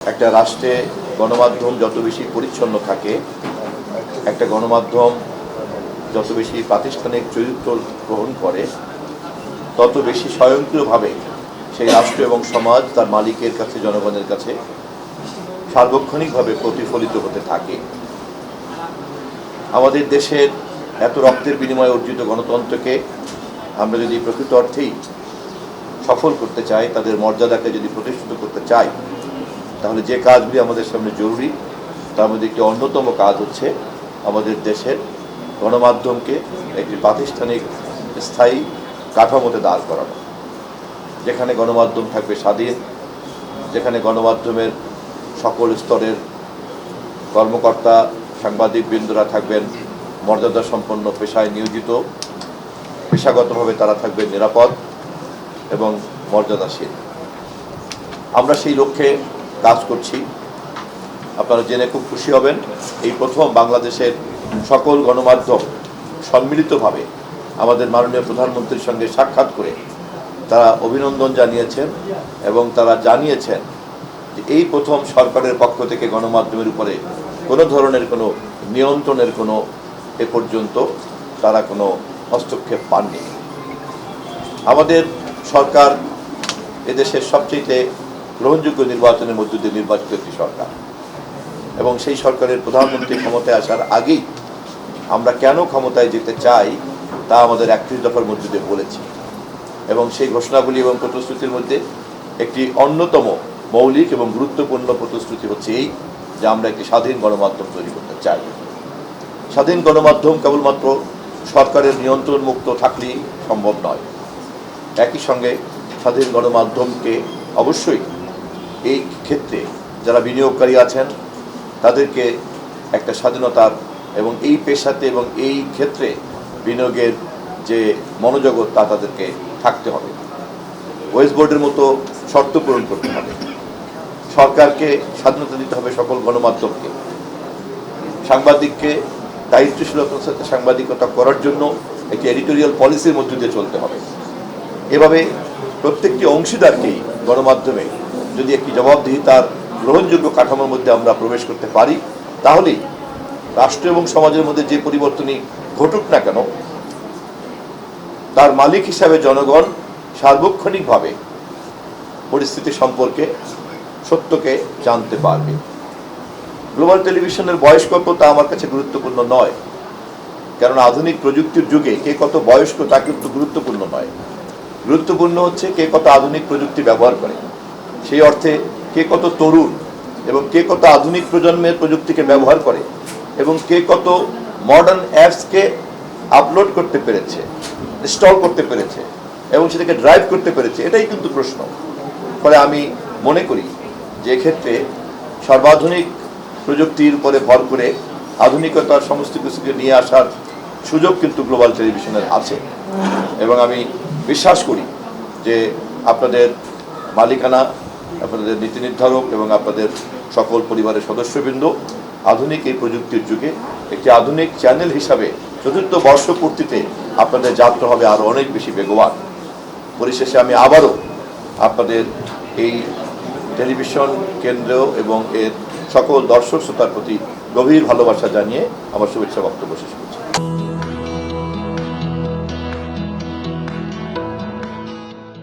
একটা রাষ্ট্রে গণমাধ্যম যত বেশি পরিচ্ছন্ন থাকে, একটা গণমাধ্যম যত বেশি প্রাতিষ্ঠানিক চরিত্র গ্রহণ করে, তত বেশি স্বয়ংক্রিয়ভাবে সেই রাষ্ট্র এবং সমাজ তার মালিকের কাছে, জনগণের কাছে সার্বক্ষণিকভাবে প্রতিফলিত হতে থাকে। আমাদের দেশের এত রক্তের বিনিময়ে অর্জিত গণতন্ত্রকে আমরা যদি প্রকৃত অর্থেই সফল করতে চাই, তাদের মর্যাদাকে যদি প্রতিষ্ঠিত করতে চাই, তাহলে যে কাজগুলি আমাদের সামনে জরুরি তার মধ্যে একটি অন্যতম কাজ হচ্ছে আমাদের দেশের গণমাধ্যমকে একটি প্রাতিষ্ঠানিক স্থায়ী কাঠামোতে দাঁড় করানো, যেখানে গণমাধ্যম থাকবে স্বাধীন, যেখানে গণমাধ্যমের সকল স্তরের কর্মকর্তা, সাংবাদিকবৃন্দরা থাকবেন মর্যাদা সম্পন্ন পেশায় নিয়োজিত, পেশাগতভাবে তারা থাকবেন নিরাপদ এবং মর্যাদাশীল। আমরা সেই লক্ষ্যে কাজ করছি। আপনারা জেনে খুব খুশি হবেন, এই প্রথম বাংলাদেশের সকল গণমাধ্যম সম্মিলিতভাবে আমাদের মাননীয় প্রধানমন্ত্রীর সঙ্গে সাক্ষাৎ করে তারা অভিনন্দন জানিয়েছেন এবং তারা জানিয়েছেন যে এই প্রথম সরকারের পক্ষ থেকে গণমাধ্যমের উপরে কোনো ধরনের কোনো নিয়ন্ত্রণের কোনো এ পর্যন্ত তারা কোনো হস্তক্ষেপ পাননি। আমাদের সরকার এদেশের সবচেয়ে গ্রহণযোগ্য নির্বাচনের মধ্য দিয়ে নির্বাচিত একটি সরকার, এবং সেই সরকারের প্রধানমন্ত্রী ক্ষমতায় আসার আগেই আমরা কেন ক্ষমতায় যেতে চাই তা আমাদের 31 দফার মধ্য দিয়ে বলেছি, এবং সেই ঘোষণাগুলি এবং প্রতিশ্রুতির মধ্যে একটি অন্যতম মৌলিক এবং গুরুত্বপূর্ণ প্রতিশ্রুতি হচ্ছে এই যে আমরা একটি স্বাধীন গণমাধ্যম তৈরি করতে চাই। স্বাধীন গণমাধ্যম কেবলমাত্র সরকারের নিয়ন্ত্রণ মুক্ত থাকলেই সম্ভব নয়, একই সঙ্গে স্বাধীন গণমাধ্যমকে অবশ্যই এই ক্ষেত্রে যারা বিনিয়োগকারী আছেন তাদেরকে একটা স্বাধীনতার এবং এই পেশাতে এবং এই ক্ষেত্রে বিনিয়োগের যে মনোযোগ তা তাদেরকে থাকতে হবে। ওয়েস্ট বোর্ডের মতো শর্ত পূরণ করতে হবে, সরকারকে স্বাধীনতা দিতে হবে সকল গণমাধ্যমকে, সাংবাদিককে দায়িত্বশীলতার সাথে সাংবাদিকতা করার জন্য একটি এডিটোরিয়াল পলিসির মধ্য দিয়ে চলতে হবে। এভাবে প্রত্যেকটি অংশীদারকেই গণমাধ্যমে যদি একটি জবাবদিহিতার গ্রহণযোগ্য কাঠামোর মধ্যে আমরা প্রবেশ করতে পারি, তাহলেই রাষ্ট্র এবং সমাজের মধ্যে যে পরিবর্তনই ঘটুক না কেন, তার মালিক হিসাবে জনগণ সার্বক্ষণিকভাবে পরিস্থিতি সম্পর্কে সত্যকে জানতে পারবে। গ্লোবাল টেলিভিশনের বয়স কত তা আমার কাছে গুরুত্বপূর্ণ নয়, কারণ আধুনিক প্রযুক্তির যুগে কে কত বয়স্ক তা কিন্তু গুরুত্বপূর্ণ নয়। গুরুত্বপূর্ণ হচ্ছে কে কত আধুনিক প্রযুক্তি ব্যবহার করে, সেই অর্থে কে কত তরুণ এবং কে কত আধুনিক প্রজন্মের প্রযুক্তিকে ব্যবহার করে এবং কে কত মডার্ন অ্যাপসকে আপলোড করতে পেরেছে, ইনস্টল করতে পেরেছে এবং সেটাকে ড্রাইভ করতে পেরেছে, এটাই কিন্তু প্রশ্ন। ফলে আমি মনে করি যে এক্ষেত্রে সর্বাধুনিক প্রযুক্তির উপরে ভর করে আধুনিকতার সমস্ত কিছুকে নিয়ে আসার সুযোগ কিন্তু গ্লোবাল টেলিভিশনের আছে, এবং আমি বিশ্বাস করি যে আপনাদের মালিকানা, আপনাদের নীতি নির্ধারক এবং আপনাদের সকল পরিবারের সদস্যবৃন্দ আধুনিক এই প্রযুক্তির যুগে একটি আধুনিক চ্যানেল হিসাবে চতুর্থ বর্ষপূর্তিতে আপনাদের যাত্রা হবে আরও অনেক বেশি বেগবান। পরিশেষে আমি আবারও আপনাদের এই টেলিভিশন কেন্দ্র এবং এর সকল দর্শক শ্রোতার প্রতি গভীর ভালোবাসা জানিয়ে আমার শুভেচ্ছা বক্তব্য শেষ করি।